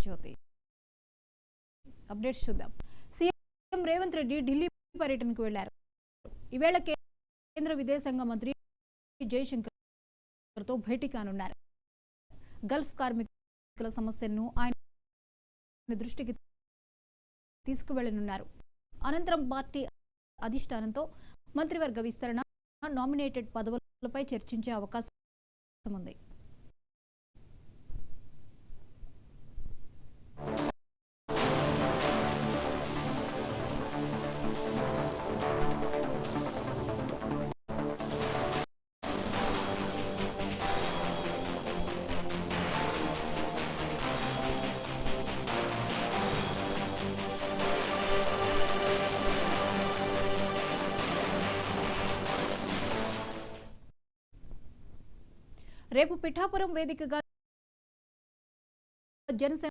జ్యోతి updates చూద్దాం. CM Revanth Reddy Delhi పర్యటనకు వెళ్లారు. ఈవేళ కేంద్ర విదేశాంగ మంత్రి జయశంకర్తో భేటీ కానున్నారు. గల్ఫ్ కార్మికుల సమస్యలను ఆయన దృష్టికి తీసుకువెళ్లనున్నారు. అనంతరం పార్టీ అధిష్టానంతో మంత్రివర్గ విస్తరణ, నామినేటెడ్ పదవులపై చర్చించే అవకాశం ఉంది. రేపు పిఠాపురం వేదికగా జనసేన